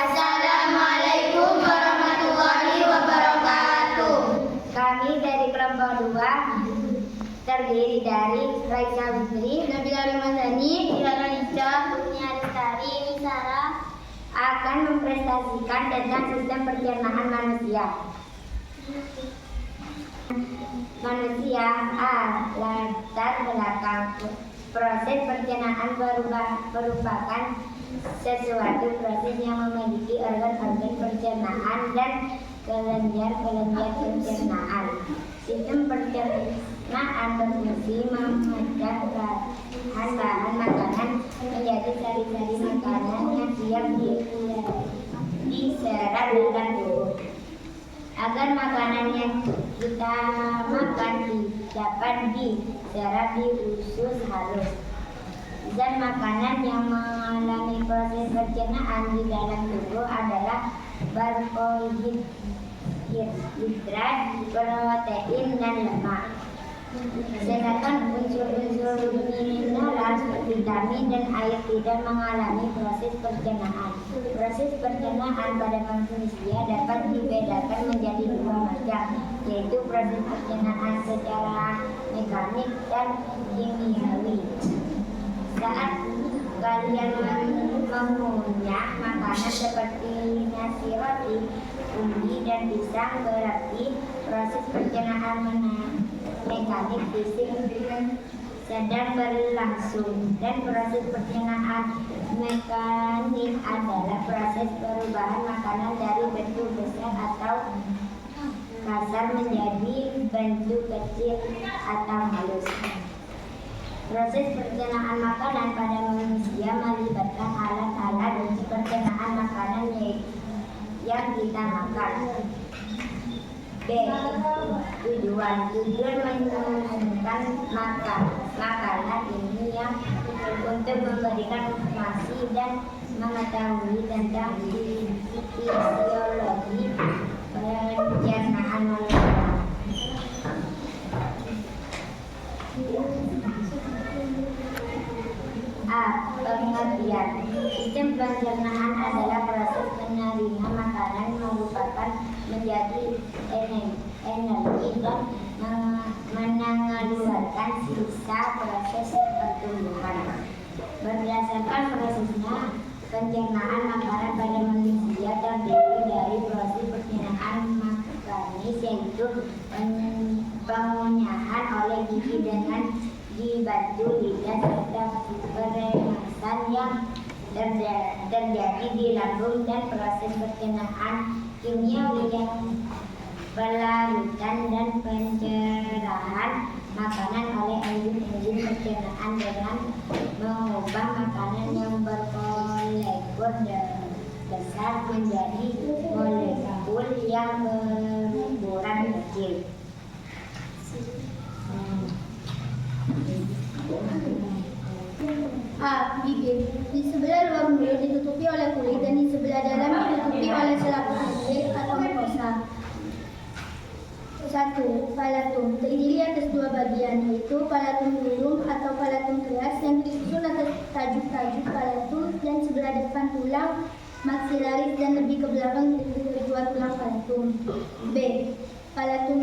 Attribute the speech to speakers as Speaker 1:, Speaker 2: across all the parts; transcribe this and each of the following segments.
Speaker 1: Assalamualaikum warahmatullahi wabarakatuh. Kami dari kelompok 2 terdiri dari Raisa Witri, Nabila Rimazani, Hilal Ica, Kurnia Lestari, Nisara akan mempresentasikan tentang sistem pencernaan manusia. Manusia latar belakang proses pencernaan merupakan sesuatu proses yang memiliki organ-organ pencernaan dan kelenjar-kelenjar pencernaan. Sistem pencernaan berfungsi memecah bahan makanan menjadi sari-sari makanan yang siap diserap dalam tubuh. Agar makanan yang kita makan dapat diserap di usus halus. Dan makanan yang mengalami proses pencernaan di dalam tubuh adalah karbohidrat, protein, dan lemak. Sedangkan unsur-unsur mineral, vitamin, dan air tidak mengalami proses pencernaan. Proses pencernaan pada manusia dapat dibedakan menjadi dua macam, yaitu proses pencernaan secara mekanik dan kimiawi. Saat kalian mengunyah makanan seperti nasi, roti, ubi, dan pisang, berarti proses pencernaan mekanik fisik sedang berlangsung, dan proses pencernaan mekanik adalah proses perubahan makanan dari bentuk besar atau kasar menjadi bentuk kecil atau halus. Proses pencernaan makanan pada manusia melibatkan alat-alat pencernaan makanan yang kita makan. B. Tujuan menyusunkan makanan ini yang untuk memberikan informasi dan mengetahui tentang fisiologi pencernaan manusia. A. Pengertian. Sistem pencernaan adalah proses menerima makanan merupakan menjadi energi dan mengeluarkan sisa proses pertumbuhan. Berdasarkan prosesnya, pencernaan makanan pada manusia terdiri dari proses pencernaan mekanis, yaitu pengunyahan oleh gigi dengan dibantu lidah, serta peremasan yang terjadi di lambung, dan proses pencernaan kimiawi yang pelarutan dan pencerahan makanan oleh enzim pencernaan dengan mengubah makanan yang bermolekul besar menjadi molekul yang berukuran kecil.
Speaker 2: A. Bibir. Di sebelah luar mulut ditutupi oleh kulit dan di sebelah dalam ditutupi oleh selaput bibir atau mukosa. 1. Palatum. Terdiri atas dua bagian, yaitu palatum ulum atau palatum keras yang disusun atas tajuk-tajuk palatum dan sebelah depan tulang maksilaris dan lebih ke belakang dari dua tulang palatum. B. Palatum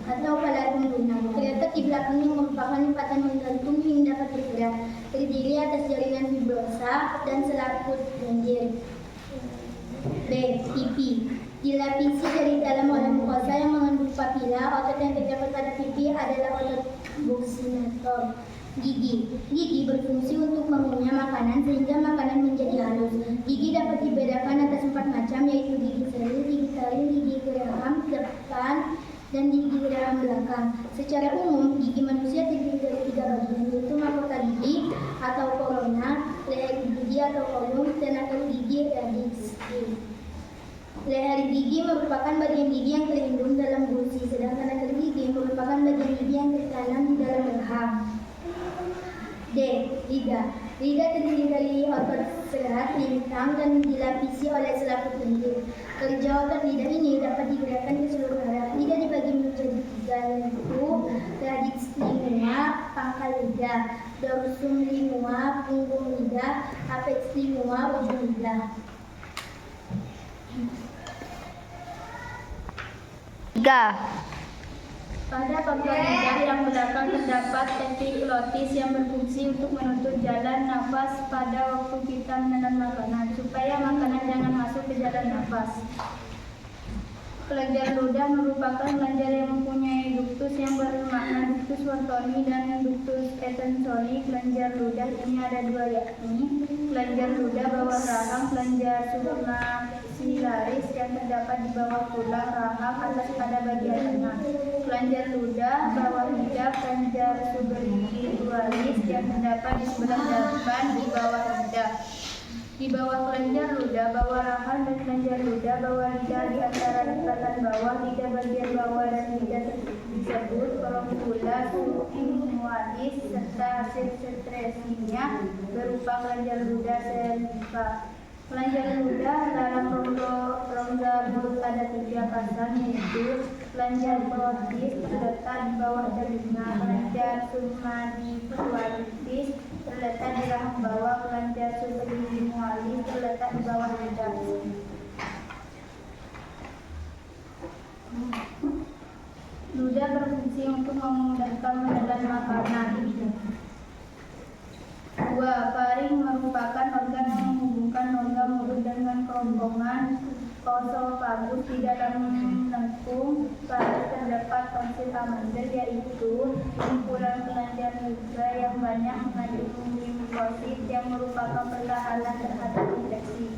Speaker 2: atau palatum lunak terletak di belakangnya, merupakan lipatan menggantung yang dapat bergerak, terdiri atas jaringan fibrosa dan selaput lendir. B. Pipi. Dilapisi dari dalam oleh mukosa yang mengandung papila. Otot yang terdapat pada pipi adalah otot buccinator. Gigi. Gigi berfungsi untuk mengunyah makanan sehingga makanan menjadi halus. Gigi dapat dibedakan atas 4 macam, yaitu gigi seri, gigi taring, gigi geraham depan, dan gigi geraham belakang. Secara umum, gigi manusia terdiri dari 3 bagian, yaitu mahkota gigi atau corona, leher gigi atau kolum, dan akar gigi radix. Leher gigi merupakan bagian gigi yang terlindung dalam gusi, sedangkan akar gigi merupakan bagian gigi yang tertanam di dalam rahang. D. Lidah. Lidah terdiri dari otot serat, lintang, dan dilapisi oleh selaput lendir. Kerja otot lidah ini dapat digerakkan ke seluruh arah. Lidah dibagi menjadi 3, yaitu radix linguae, pangkal lidah, dorsum linguae, punggung lidah, apex linguae, ujung lidah.
Speaker 1: Tiga.
Speaker 2: Pada bagian lidah yang belakang terdapat epiglotis yang berfungsi untuk menutup jalan nafas pada waktu kita menelan makanan, supaya makanan jangan masuk ke jalan nafas. Kelenjar ludah merupakan kelenjar yang mempunyai duktus yang bermakna duktus Wortoni dan duktus Petersoni. Kelenjar ludah ini ada dua, yakni kelenjar ludah bawah rahang, kelenjar submaxillaris yang terdapat di bawah tulang rahang atas pada bagian tengah. Kelenjar ludah bawah lidah, kelenjar sublingualis yang terdapat di sebelah depan di bawah lidah. Di bawah kelenjar ludah bawah rahang dan kelenjar ludah bawah lidah di antara lipatan bawah lidah bagian bawah dan lidah disebut frontula sublingualis serta secretionnya berupa kelenjar ludah saliva. Kelenjar ludah dalam rongga mulut ada tiga pasang, yaitu kelenjar glotis terletak di bawah telinga, kelenjar submandibulotis terletak di rahang bawah, kelenjar sublingualis terletak di bawah lidah. Ludah berfungsi untuk memudahkan menelan makanan. 2. Faring merupakan organ yang menghubungkan rongga mulut dengan kerongkongan osofagus. Di dalam lengkung faring terdapat tonsil amandel, yaitu kumpulan kelenjar ludah yang banyak mengandung limfosit yang merupakan pertahanan terhadap infeksi.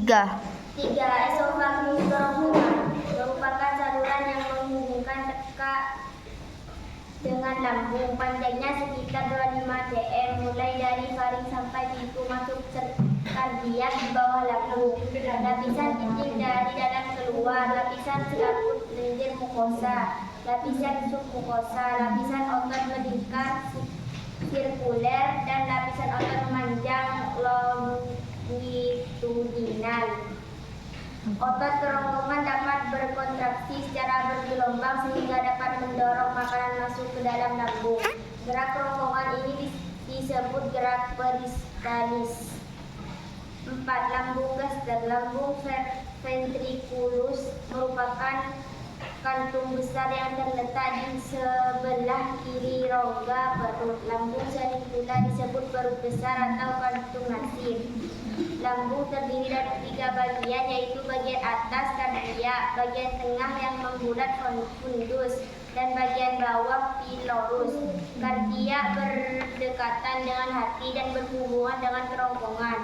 Speaker 1: 3.
Speaker 2: Esofagus merupakan saluran yang menghubungkan tekak dengan lambung. Panjangnya sekitar 25 cm, mulai dari faring sampai pintu masuk kardiak di bawah lambung. Lapisan titik dari dalam keluar, lapisan selaput lendir mukosa, lapisan submukosa, lapisan otot melingkar sirkuler, dan lapisan otot memanjang longitudinal. Otot kerongkongan dapat berkontraksi secara bergelombang sehingga dapat mendorong makanan masuk ke dalam lambung. Gerak kerongkongan ini disebut gerak peristalis. 4. Lambung gaster. Lambung ventriculus merupakan kantung besar yang terletak di sebelah kiri rongga perut. Lambung sericula disebut perut besar atau kantung nasir. Lambung terdiri dari 3 bagian, yaitu bagian atas kardiak, bagian tengah yang membulat fundus, dan bagian bawah pilorus. Kardiak berdekatan dengan hati dan berhubungan dengan kerongkongan.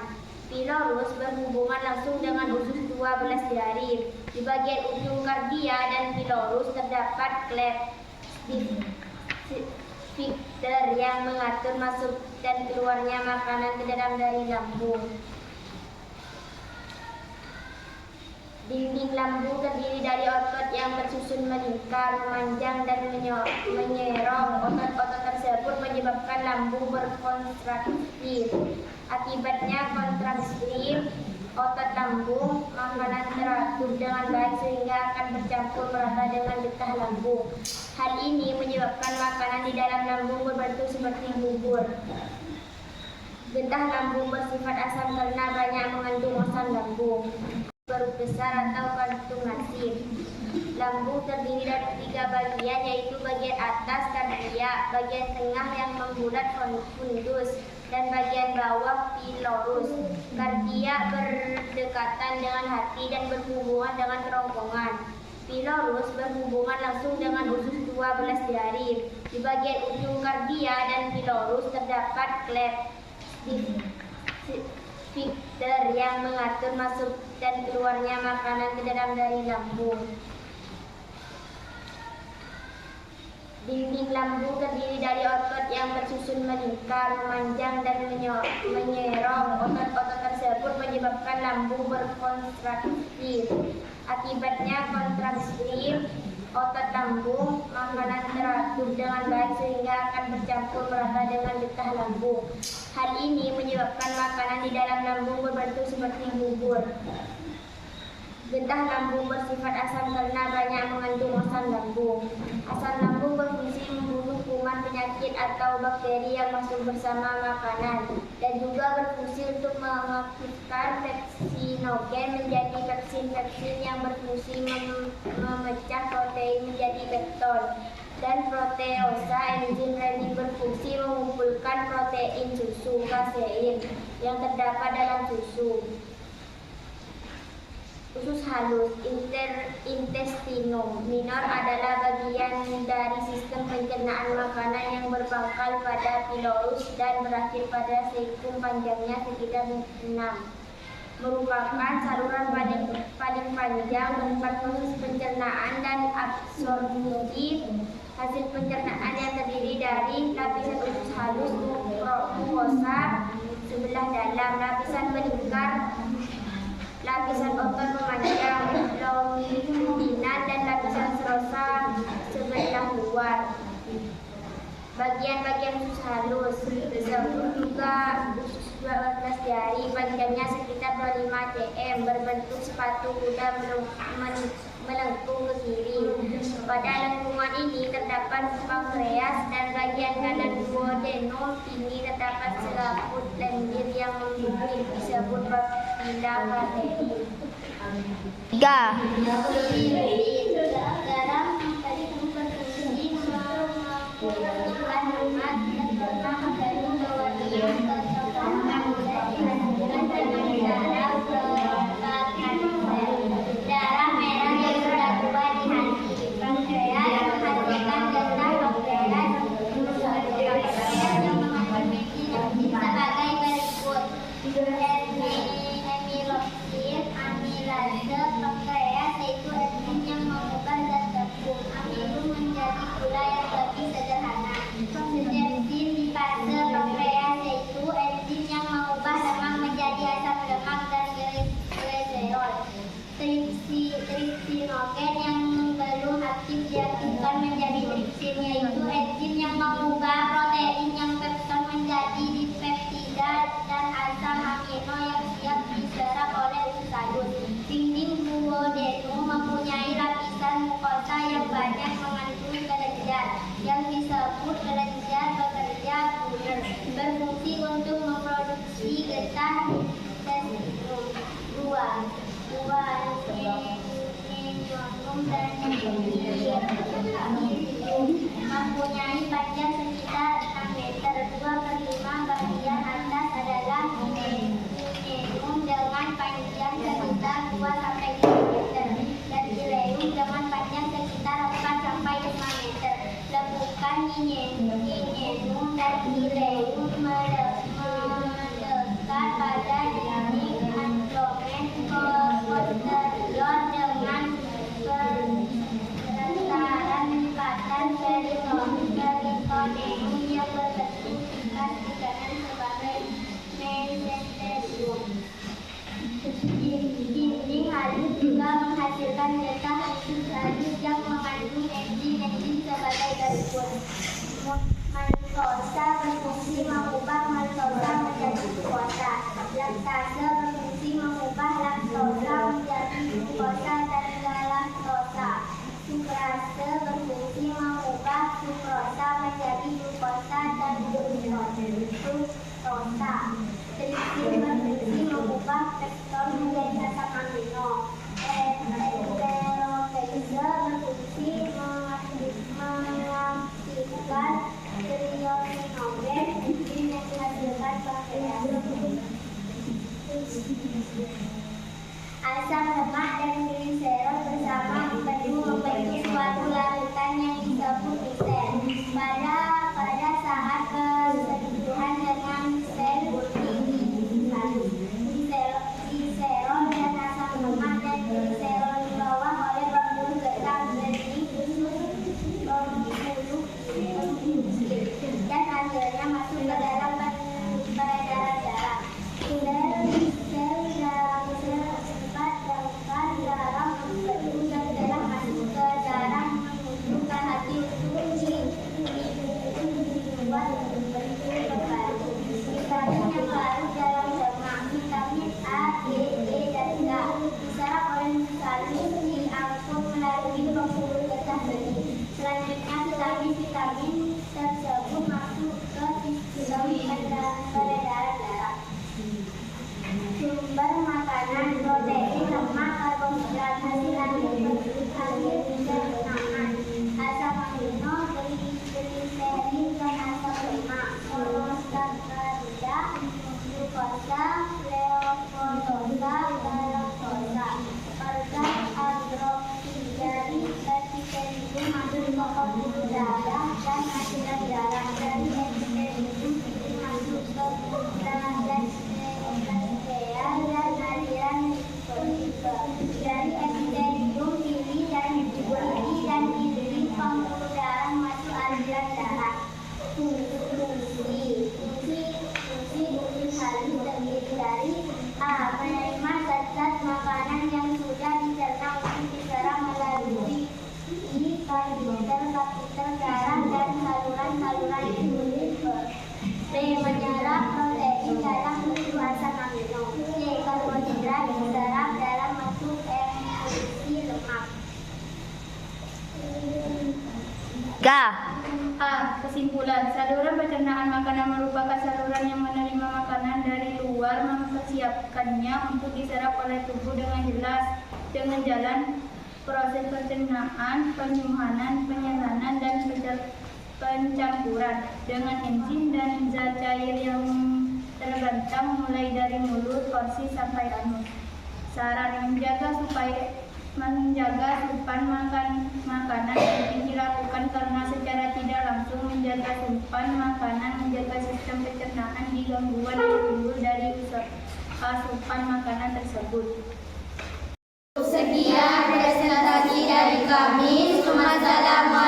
Speaker 2: Pilorus berhubungan langsung dengan usus 12 jari. Di bagian ujung kardia dan pilorus terdapat klep sphincter yang mengatur masuk dan keluarnya makanan ke dalam dari lambung. Dinding lambung terdiri dari otot yang tersusun melingkar, memanjang, dan menyerong. Otot-otot tersebut menyebabkan lambung berkontraksi. Akibatnya kontraksi otot lambung, makanan teratur dengan baik sehingga akan bercampur merata dengan getah lambung. Hal ini menyebabkan makanan di dalam lambung berbentuk seperti bubur. Getah lambung bersifat asam karena banyak mengandung asam lambung. Perut besar atau kantung nasir. Lambung terdiri dari 3 bagian, yaitu bagian atas kardiak, bagian tengah yang membulat fundus, dan bagian bawah pilorus. Kardiak berdekatan dengan hati dan berhubungan dengan kerongkongan. Pilorus berhubungan langsung dengan usus 12 jari. Di bagian ujung kardia dan pilorus terdapat klep sphincter yang mengatur masuk dan keluarnya makanan ke dalam dari lambung. Dinding lambung terdiri dari otot yang tersusun melingkar, memanjang, dan menyerong. Otot-otot tersebut menyebabkan lambung berkontraksi. Akibatnya kontraksi otot lambung, makanan teratur dengan baik sehingga akan bercampur merata dengan getah lambung. Hal ini menyebabkan makanan di dalam lambung berbentuk seperti bubur. Getah lambung bersifat asam karena banyak mengandung asam lambung. Asam lambung berfungsi membunuh kuman, penyakit, atau bakteri yang masuk bersama makanan, dan juga berfungsi untuk
Speaker 1: menghapuskan pepsinogen menjadi pepsin yang berfungsi memecah protein menjadi peptol, dan proteosa enzim renin berfungsi mengumpulkan protein susu kasein yang terdapat dalam susu. Usus halus intestinum minor adalah bagian dari sistem pencernaan makanan yang berpangkal pada pylorus dan berakhir pada cecum panjangnya sekitar 6. Merupakan saluran paling panjang tempat proses pencernaan dan absorpsi hasil pencernaan yang terdiri dari lapisan usus halus mukosa sebelah dalam, lapisan melingkar, lapisan otot memanjang longitudinal, dan lapisan serosa sebelah luar. Bagian-bagian usus halus tersebut juga usus 12 jari, panjangnya sekitar 25 cm, berbentuk sepatu kuda melengkung ke kiri. Pada lengkungan ini terdapat pankreas, dan bagian kanan duodenum ini terdapat selaput lendir yang disebut papilla kateter.
Speaker 2: 3.
Speaker 1: Garam berfungsi mengumpulkan lemak dan lemak dari kewarnaan kecoklatan menjadi hasilkan dengan cara perbakaran sel. Darah merah yang sudah tua di hati. Pankreas menghasilkan getah pankreas yang mengandung enzim sebagai berikut. Hemiloksin amilase pankreas yaitu enzim yang mengubah zat tepung amilum menjadi gula yang lebih sederhana. Pepsin lipase pankreas yaitu enzim yang mengubah lemak menjadi asam lemak dan glikserol. Tripsinogen yang belum aktif diaktifkan menjadi tripsin yaitu enzim yang mengubah protein yang pepton menjadi dipeptida dan asam amino yang siap diserap oleh usus halus. Dinding duodenum mempunyai lapisan mukosa yang banyak mengandung kelenjar yang disebut kelenjar bekerja berfungsi untuk memproduksi getah intestinum. 2. Dan mempunyai panjang sekitar 6 meter. 2/5 bagian atas adalah ileum dengan panjang sekitar 2-5 meter dan ileum dengan panjang sekitar 4-5 meter. Lekukan ileum dan ileum mendekat pada dinding abdomen posterior dengan perentaran lipatan peritoneum yang berbentuk tingkat di kanan sebagai mesenterium. Dinding halus juga menghasilkan getah usus halus yang mengandung enzim sebagai berikut. Maltosa berfungsi mengubah maltosa menjadi glukosa. Laktase berfungsi mengubah laktosa menjadi glukosa dan galaktosa. Sukrase berfungsi mengubah sukrosa menjadi glukosa dan fruktosa. Tripsin berfungsi mengubah pepton menjadi asam amino. Enterokase berfungsi mengaktifkan triosinogen enzim yang dihasilkan pankreas. Asam lemak dan gliserol bersama membentuk suatu larutan yang disebut sel. Pada saat bersentuhan dengan sel ini, hasil pencernaan. Asam amino gliserin dan asam lemak, monosakarida, glukosa, levodopa, galaktosa, karbohidrat, epitelium, mengandung pokok pembuluh darah dan asilat darah. Dari epitelium masuk ke dan aliran limfosit. Dari epitelium pili dan diri pembuluh darah masuk aliran darah. Fungsi halus terdiri dari A. Menerima zat-zat makanan yang sudah dicerna untuk diserap melalui kapital darah dan saluran liver. B. Menyerap protein dalam bentuk asam amino. C. Karbohidrat diserap dalam bentuk emulsi lemak.
Speaker 2: A. Kesimpulan, saluran pencernaan makanan merupakan saluran yang menerima makanan dari luar, mempersiapkannya untuk diserap oleh tubuh dengan jelas dengan jalan proses pencernaan, penyuhanan, penyeranan, dan pencampuran dengan enzim dan zat cair yang terbentang mulai dari mulut, korsi, sampai anus. Saran menjaga supan makanan penting dilakukan karena secara tidak langsung menjaga supan makanan menjaga sistem pencernaan di gangguan yang timbul dari asupan makanan tersebut.
Speaker 1: Sekian presentasi dari kami. Wassalamualaikum.